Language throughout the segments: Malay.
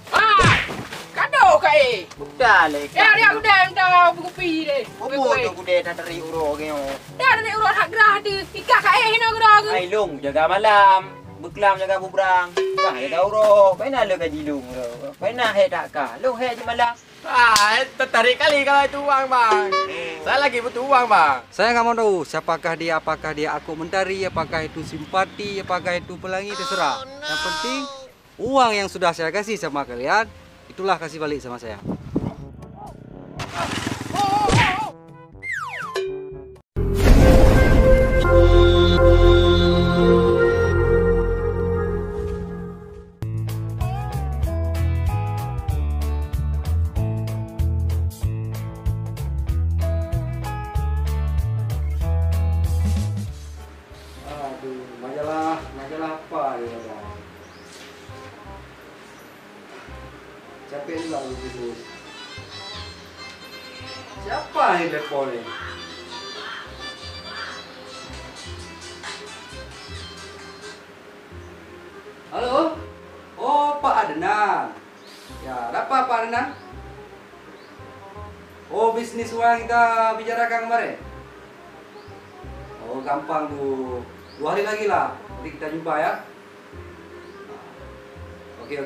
Ah, kado kai. Budak lek. Ya dia udah minta kopi deh. Opo tu kude tak teri uro ke yo. Dah ada urut hak gerah dia. Ika kai hina gerah ke. Ai long jaga malam. Beklam jaga bubrang. Kah jaga uro. Paina le gaji long uro. Paina he tak kah. Long he je malam. Tertarik kali kalau itu uang bang. Saya lagi butuh uang bang. Saya nggak mau tahu siapakah dia, apakah dia aku mentari, apakah itu simpati, apakah itu pelangi, terserah. Yang penting uang yang sudah saya kasih sama kalian, itulah kasih balik sama saya. Majalah apa ya bang? Capek juga lu bisnis. Siapa yang telepon ini? Halo? Oh Pak Adnan. Ya, ada apa Pak Adnan? Oh bisnis uang kita bicarakan kemarin. Oh gampang tuh. 2 hari lagi lah, nanti kita jumpa ya. Oke.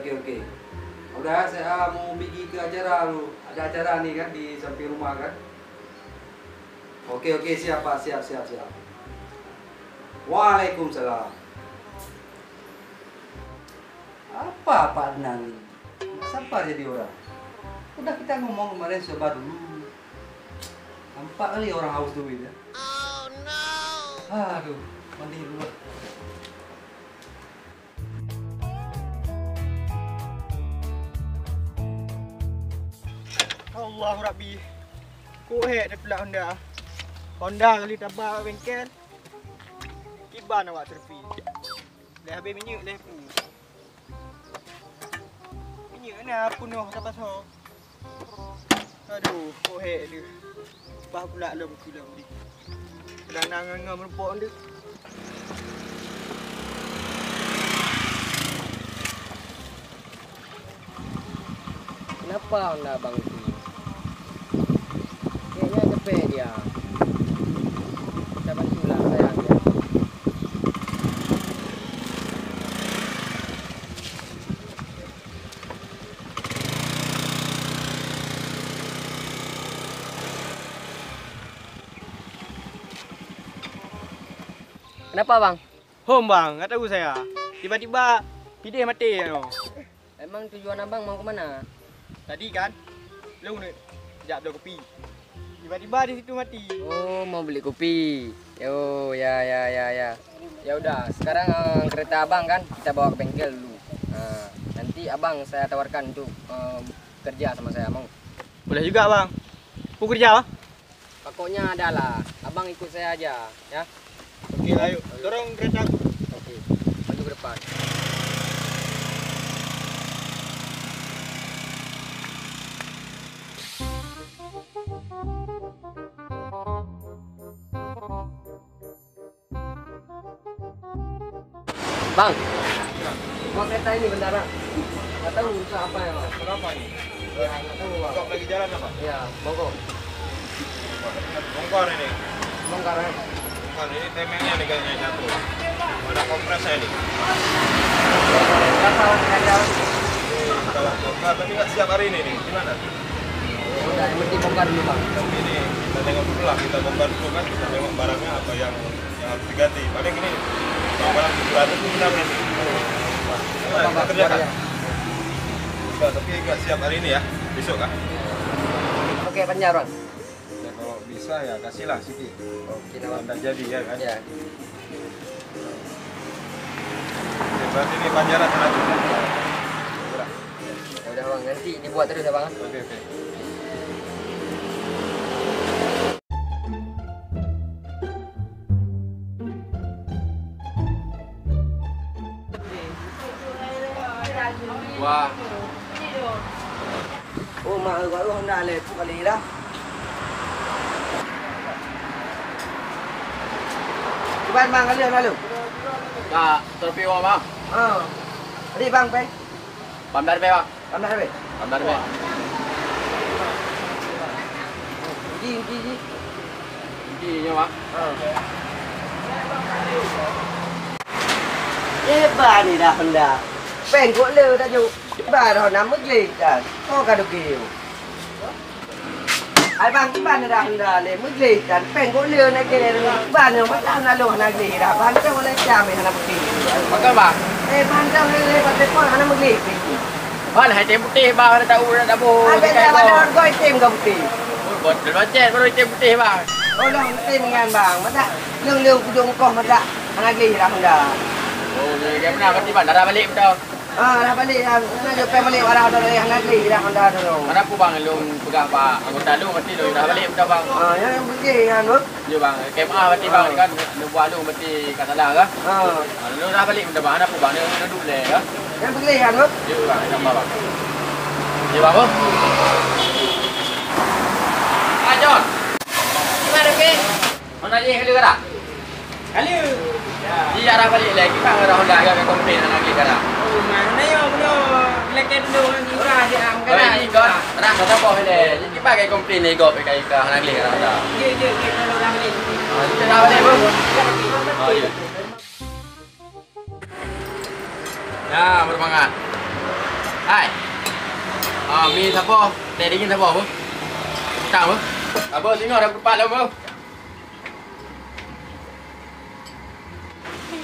Udah, saya mau pergi ke acara lu. Ada acara nih kan di samping rumah kan. Oke, siap Pak, siap. Waalaikumsalam. Apa Pak Adnan? Sabar jadi orang. Udah kita ngomong kemarin coba dulu. Nampak kali orang haus duit ya. Oh no. Aduh. Mandi dulu. Allah Rabbi. Kuhek dia pula Honda kali tabak bengkel. Kiban awak terpi. Dah habis minyak dah aku. Minyak ni penuh sampai so. Aduh, kuhek dia. Bah pula lom kilo ni. Kadang ngam merupok dia. Kenapa Honda abang itu? Kayaknya capek dia. Kita bantulah sayangnya. Kenapa bang? Home bang, nggak tahu saya. Tiba-tiba pidih mati no. Emang tujuan abang mau kemana? Tadi kan, lu ni sekejap beli kopi. Tiba-tiba di situ mati. Oh, mau beli kopi. Yo, ya. Ya udah, sekarang kereta abang kan kita bawa ke bengkel dulu. Nah, nanti abang saya tawarkan untuk kerja sama saya, mau? Boleh juga bang. Aku kerja bang. Pokoknya adalah, abang ikut saya aja, ya. Okey, ayo. Dorong kereta aku. Oke, maju ke depan. Bang, mau kereta ini bentar bang. Nggak tahu usaha apa ya bang. Kenapa ini? Ya, nggak tahu bang. Kok lagi jalan apa? Ya, bongkok. Bongkar ini. Bongkar ya. Bongkar ini temengnya nih kayaknya jatuh. Ada kompres saya nih. Berapa kerja? Kalau bongkar tapi nggak siap hari ini nih. Gimana? Udah, yang penting bongkar dulu bang. Tapi ini kita tengok dulu lah. Kita bongkar dulu kan. Kita tengok barangnya apa yang harus diganti. Paling ini barang 700 itu benar berarti. Kita kerjakan. Enggak, tapi nggak siap hari ini ya. Besok kan? Oke, penjar bang. Ya kalau bisa ya kasihlah sedikit. Oke, Kalau nggak jadi ya kan? Ya. Oke, berarti ini panjaran 100. Ya udah bang, nanti dibuat terus ya bang. Oke. Wah, Oh, mak gọi Honda lên phụ kali dah. Cepat bang, kali lalu. tak terpiwa bang. Ah. Adik bang, Peng. Pamdar be bang. Pamdah be. Pamdar be. Ji. Ini bang. Ba ni dah hendak. Peng kok le dah ju. Ba dah nak mực dah. Kau ka được kiều. Ai bang ba ni dah hendak le mực dan peng kok le nak ke ba ni mak dah nak lo nak le dah. Ban kau boleh jam ni nak bukti. Makan bang. Ban kau le pada kau nak mực. Bang, hai tem putih bang, dah tahu dah boh. Ada dah kau item kau bukti. Bot bajet baru tem putih bang. Oh dah item dengan bang. Mata leng kudung kau mata nak le dah hendak. Oh, dia pernah berarti bang, dah balik betul. Dah balik dah. Nak jumpa balik arah dah nak le dah hendak dah. Mana aku bang lu pegang pak anggota lu mesti lu dah balik betul bang. Yang pergi kan lu. Ya bang, KMA berarti bang kan lu buat lu mesti kat salah ke? Lu dah balik betul bang, apa bang dia duduk le ke? Yang pergi kan lu. Ya bang, nampak bang. Ya bang. Ah John. Gimana ke? Mana je kali kara? Kali. Di arah balik lagi bang arah Honda ke komplain lagi kara. Oh, mana yo bro. Leket dulu ni ora dia am Kali ni kan. Rak kata apa hele. Jadi pakai komplain ni go pakai ke lagi kara Honda. Ye kalau dah balik. Dah balik bang. Oh ya. Ya, bersemangat. Hai. Mi siapa? Teh dingin siapa, Bu? Tahu, Bu? Apa tengok dah berpat dah, Bu?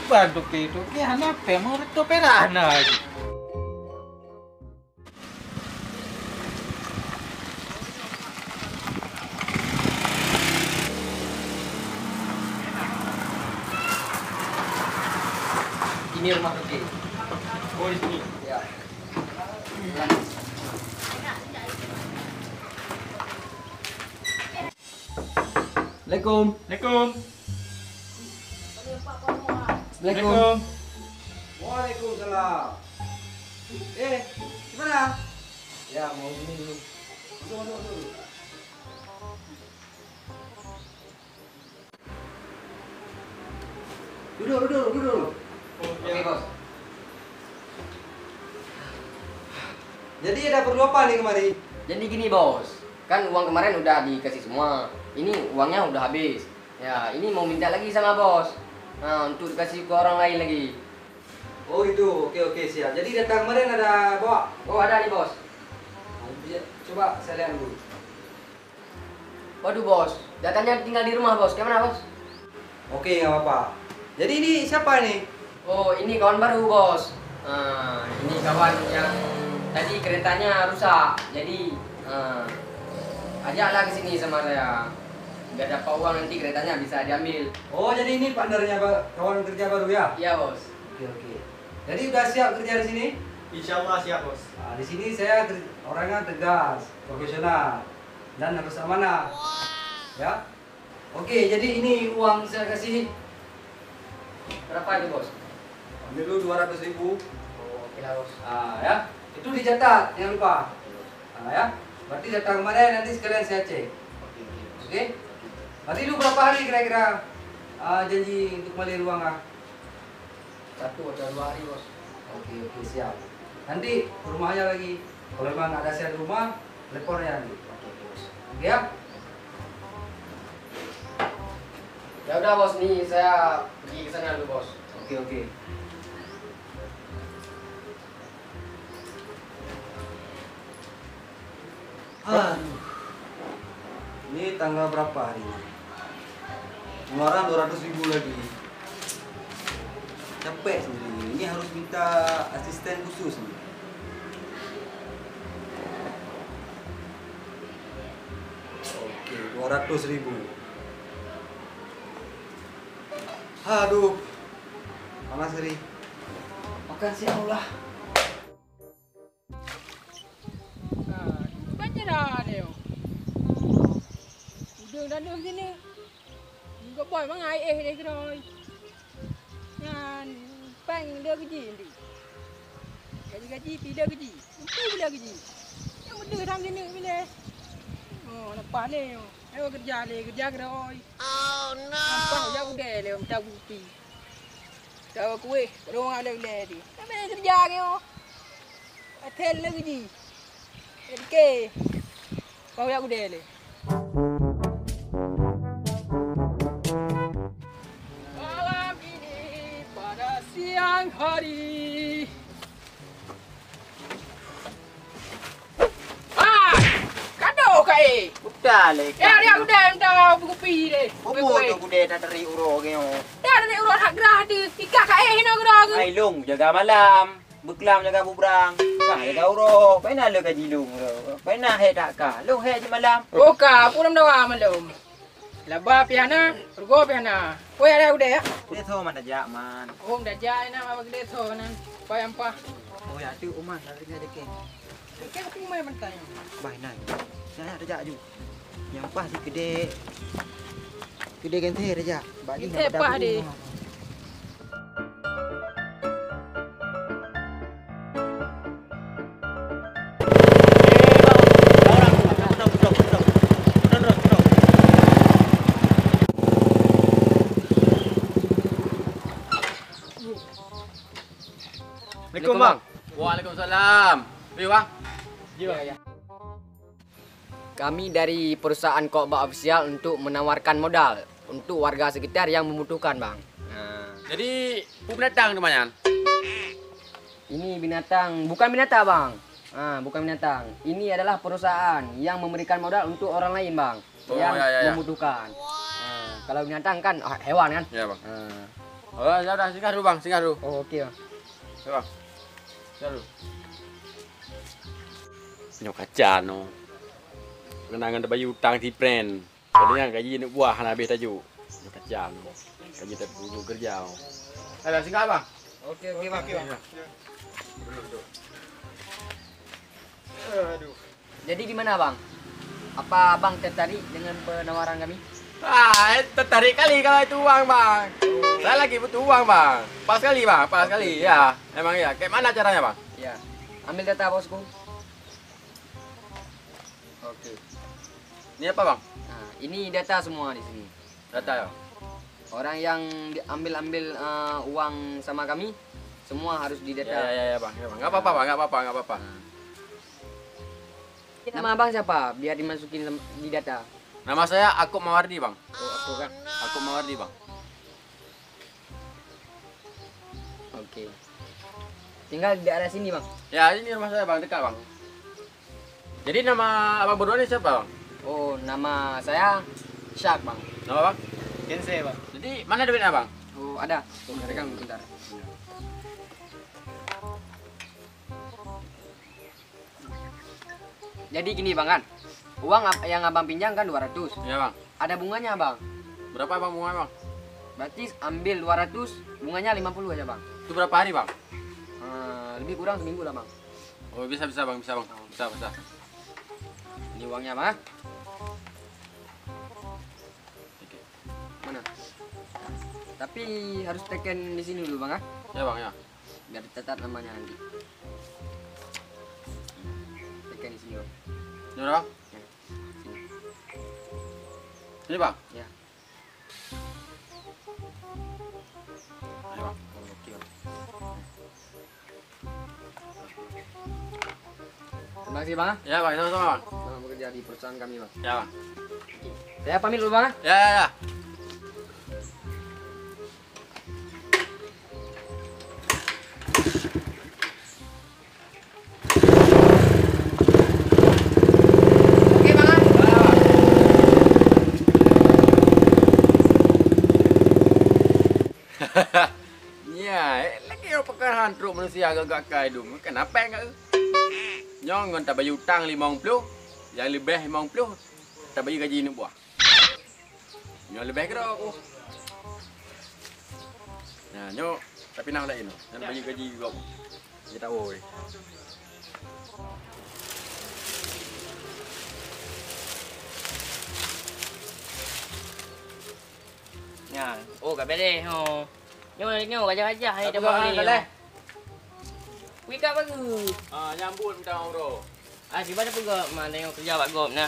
Bantu itu ki hana pe mau to perana lagi. Ini rumah Tuki. Oh di sini. Ya. Assalamualaikum. Assalamualaikum. Assalamualaikum. Waalaikumsalam. Gimana? Ya, mau ini dulu. Masuk. Duduk. Oke, Bos. Jadi ada perlu apa nih kemari? Jadi gini, Bos. Kan uang kemarin udah dikasih semua. Ini uangnya udah habis. Ya, ini mau minta lagi sama Bos. Nah, untuk dikasih ke orang lain lagi. Oh itu, oke siap. Jadi datang kemarin ada bawa? Oh, ada nih, Bos. Coba saya lihat dulu. Waduh, Bos. Datanya tinggal di rumah, Bos. Gimana, Bos? Oke, nggak apa-apa. Jadi ini siapa nih? Oh, ini kawan baru, Bos. Nah, ini kawan yang tadi keretanya rusak. Jadi, ajaklah ke sini sama saya. Gak dapat uang nanti keretanya bisa diambil. Oh, jadi ini partnernya kawan kerja baru ya? Iya, Bos. Oke. Jadi udah siap kerja di sini? Insya Allah siap bos. Nah, di sini saya orangnya tegas, profesional, dan harus amanah. Ya. Oke, jadi ini uang saya kasih. Berapa itu, Bos? Ambil dulu 200.000. Oh, oke lah, Bos. Nah, ya. Itu dicatat, jangan lupa. Nah, ya. Berarti datang kemarin nanti sekalian saya cek. Oke? Berarti lu berapa hari kira-kira janji untuk kembali ruang ah? 1 atau 2 hari, Bos. Oke, siap. Nanti rumahnya lagi. Kalau memang ada saya di rumah, teleponnya nanti. Oke ya? Ya udah, Bos, nih saya pergi ke sana dulu, Bos. Oke. Aduh. Ini tanggal berapa hari ini? Pengeluaran 200.000 lagi. Capek sendiri. Ini harus minta asisten khusus nih. Oke, 200.000. Aduh. Panas sekali. Makan siang ulah. Baca dah dia. Udah dah sini. Juga boy mangai dia keroi. Ngan pang dia gaji nanti. Gaji pi dia gaji. Mesti bila gaji. Yang muda ram sini bila. Oh, nampak ni. Ayo kerja keroi. Oh no. Nampak ya udah le minta bukti. Tahu kuih, rumah ada dia. Tapi kerja ke? Atel lagi ji. Oke. Kau ya udah le. Malam ini pada siang hari. Kado kai. Udah le. Ya dia udah entah buku pi deh. Bobo tu kude tak dari uro keo. Dah ada urut hak gerah tu. Tika kai hina gerah. Ai long jaga malam. Beklam jaga bubrang. Kah jaga uro. Pai nak le gaji long ro. Pai nak he tak ka. Long he je malam. Oka, pulam dawa malum. Laba piana, urgo piana. Kau ada udah ya? Dia tahu mana jak man. Om dah jai na apa gede tho nan. Payam pa. Oh ya tu umah nak dengar deke. Ke aku mai mentanya. Bai nai. Saya ada jak ju. Yang pas si gede. Gede kan teh aja. Bagi Gede pah deh. Assalamualaikum bang. Waalaikumsalam. Wih bang. Ya. Kami dari perusahaan Kokba Official untuk menawarkan modal untuk warga sekitar yang membutuhkan, Bang. Nah, Jadi binatang namanya. ini binatang, bukan binatang, Bang. Bukan binatang. Ini adalah perusahaan yang memberikan modal untuk orang lain, Bang, Oh, yang ya. membutuhkan. Kalau binatang kan hewan kan? Ya bang. Oh ya udah singgah dulu bang, singgah dulu. Oh, oke, Bang. Ya bang. Singgah dulu. Nyok kaca no. Kenangan ada bayi utang di pren. Kalau yang gaji nak buah habis tajuk. Nyok kaca no. Gaji tak dulu kerja. Ada singgah bang. Oke, Bang. Jadi gimana, Bang? Apa Bang tertarik dengan penawaran kami? Tertarik kali kalau itu uang bang. Saya lagi butuh uang bang. Pas kali bang, pas kali. Ya, emang ya. Kayak mana caranya bang? Ya. Ambil data, Bosku. Oke. Ini apa bang? Nah, ini data semua di sini. Data ya. Orang yang ambil uang sama kami semua harus didata. Ya bang. Ya bang. Nggak apa-apa bang, nggak apa-apa. Nama Abang siapa? Biar dimasukin di data. Nama saya Akuk Mawardi bang. Oh, aku kan. Akuk Mawardi bang. Oke. Tinggal di daerah sini, Bang. Ya ini rumah saya bang, dekat bang. Jadi nama abang berdua ini siapa bang? Oh, nama saya Syak, Bang. Nama bang? Kense bang. Jadi mana duitnya bang? Oh, ada. Tuh, rekan bentar. Jadi gini, Bang kan. Uang yang Abang pinjam kan 200. Ya bang. Ada bunganya, Bang. Berapa bang bunga bang? Berarti ambil 200, bunganya 50 aja, Bang. Itu berapa hari bang? Lebih kurang seminggu lah, Bang. Oh bisa bang, bisa bang. Bisa. Ini uangnya, Bang. Oke. Mana? Tapi harus teken di sini dulu, Bang, ah. Ya bang ya. Biar dicatat namanya nanti. Teken di sini, Bang. Ini berapa bang? Ya, sini. Ini bang? Ya. Ayo bang. Oke, Bang. Terima kasih, Bang. Ya bang, sama-sama bang. Selamat bekerja di perusahaan kami, Bang. Ya bang. Saya pamit dulu, Bang. Ya. Oke, Bang. Ya, lagi orang pakai hantruk manusia agak kai dum. Kenapa enggak? Nyong tak bayar hutang 50, yang lebih 50 tak bayar gaji nak buah. Nyong lebih kira aku. Nah, nyong tapi nak lain. Dan bayar gaji juga. Dia tahu. Nha, ô cà bê đi hồ. Nhưng mà aja hai Apa dah kau beli. boleh? Wih kak bagus. Nyambut minta bro. Di mana pun kau mana yang kerja Pak Gom nah.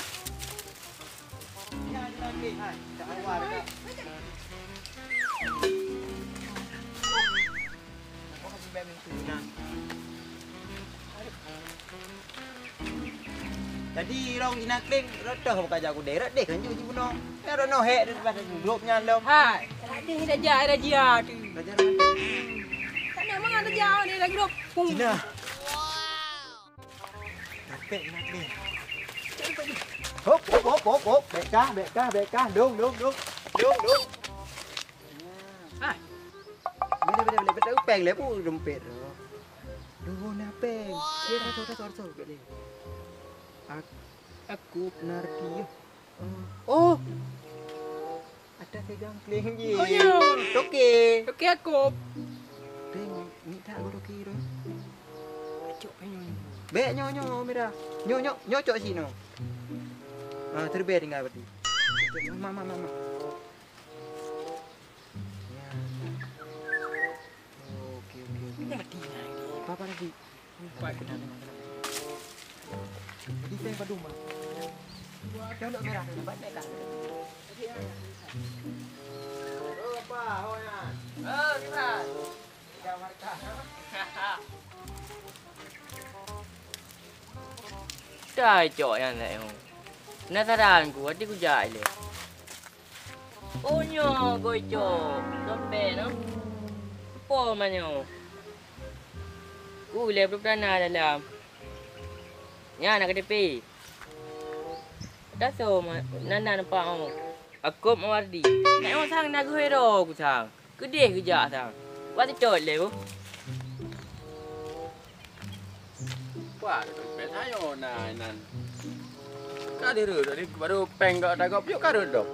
Tadi rong inakling rotoh bukan jago daerah deh kan juga buno. Ya rono he daripada grupnya lo. Hai, ada dia tu. Belajar Tak nak mana ada jauh ni lagi dok. Cina. Napek inakling. Hop hop hop hop hop. Beka. Dung. Hai. Boleh betul peng le pu dompet. Duh napeng. Dia rasa. Boleh. Aku Nardi. Oh. Ada pegang kling je. Oh ya. Toke. Okey aku. Peng, ni tak aku toke tu. Cok penyo. Bek nyo mira. Nyo cok sini. Ah, terbaik tinggal berarti. Mama. Ya. Okey. Mati nak. Apa lagi? Lupa kenal. Di peng padu mah. Jangan merah tu, banyak kan. Oh, apa? Oh, ya. Oh, gimana? Gambar kah? Dah cok yang nak yang. Penasaran ku, hati ku jahil le. Oh nyo, kau cok. Dompet no. Apa manyo? Ku le berpernah dalam. Ya nak KTP. Dah so nana nampak aku. Aku Mawardi. Nak orang sang nak hero aku sang. Kedih kejak sang. Buat cok le bu. Wah, dompet ayo nan. Kadiru dari baru peng gak ada piok kadiru dok.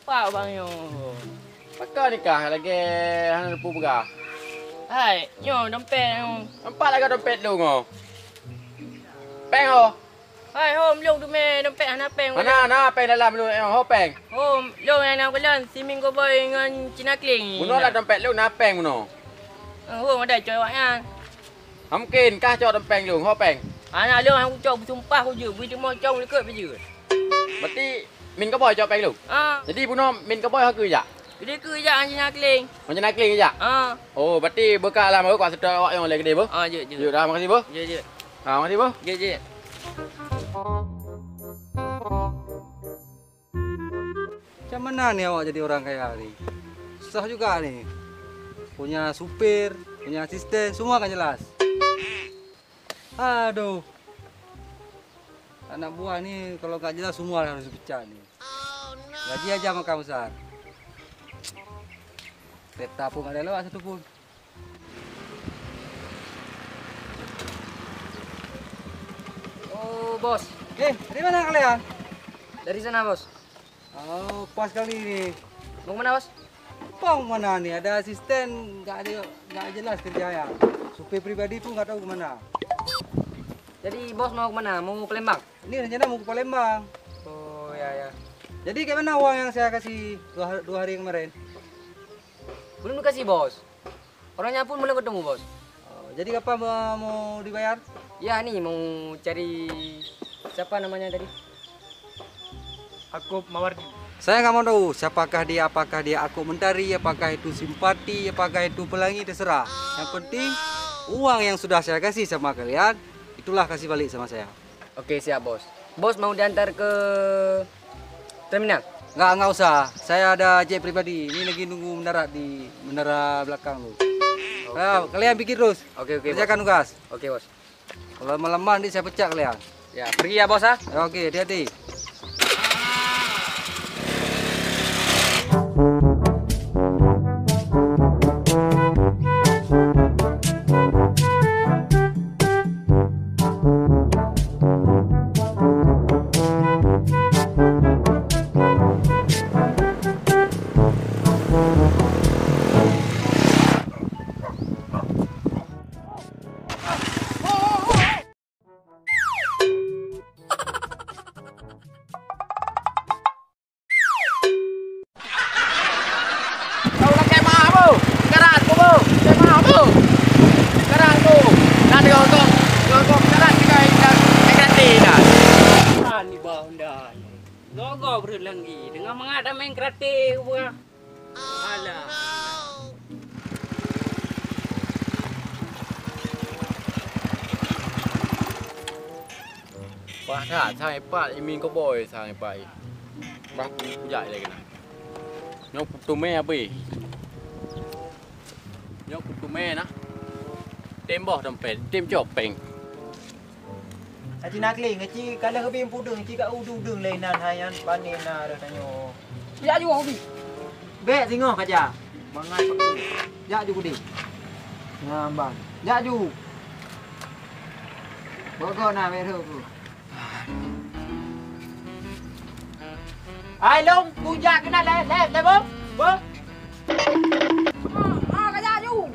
Apa bang yo? Pakar nikah lagi hang pu berah. Hai, yo dompet yo. Nampak lagi dompet lu ngo. Peng ho. Hai, hom long tu me dompet anak peng. Mana peng dalam lu ho peng. Hom long yang nak kelan swimming go boy dengan Cina Kling. Buno lah dompet lu na peng buno. Hom ada coy waknya. Mungkin kah cok dompet lu ho peng. Anak long aku cok bersumpah aku je. Bui cuma cok dekat je. Berarti min ka boy cok peng lu. Jadi buno min ka boy ha ke ja. Gede ke je Cina Kling. Macam nak kling ja. Oh, berarti bekal lah mau kuat sedar awak yang oleh gede bu. Je. Yuk dah, makasih bu. Je. Makasih bu. Je. Macam mana nih awak jadi orang kaya ni? Susah juga nih. Punya supir, punya asisten, semua kan jelas. Aduh. Anak buah nih kalau gak jelas semua harus dipecat nih. Gaji aja makan besar. Kereta pun gak ada lewat satu pun. Oh, bos. Dari mana kalian? Dari sana, bos. Oh, pas kali ini. Mau kemana, bos? Mau mana nih? Ada asisten, gak jelas kerjanya. Supir pribadi pun gak tahu kemana. Jadi bos mau kemana? Mau ke Palembang? Ini rencana mau ke Palembang. Oh, ya. Jadi kayak mana uang yang saya kasih dua hari kemarin? Belum dikasih, bos. Orangnya pun belum ketemu, bos. Oh, jadi kapan mau dibayar? Ya, nih mau cari siapa namanya tadi? Aku Mawardi. Saya nggak mau tahu siapakah dia, apakah dia aku mentari, apakah itu simpati, apakah itu pelangi, terserah. Yang penting uang yang sudah saya kasih sama kalian, itulah kasih balik sama saya. Oke, siap, bos. Bos mau diantar ke terminal? Nggak usah. Saya ada jet pribadi. Ini lagi nunggu mendarat di menara belakang lu. Nah, kalian pikir terus. Oke, Kerjakan tugas. Oke, bos. Kalau malam-malam nanti saya pecat kalian. Ya, pergi ya, bos, ah. Oke, hati-hati. Ni bau dah. Logo berlanggi dengan mengadam main kreatif buah. Alah. Pak thả sang ai Pak Imin có boy sang ai Pak. Bác dạy lại cái này. Nhóc tụi mẹ bì. Nhóc tụi mẹ nó. Tem bỏ đầm pet, tem chọc peng. Aji nak ling aji kalau habis pudung aji ka udu dung lainan hayan panen na dah tanyo. Ya juga hobi. Be singo kaja. Mangai pak. Ya ju di. Ngambang. Ya ju. Bogo na me thu. Ai long, bu ja cái này lên lên lên bố. Bố. Cái da ju.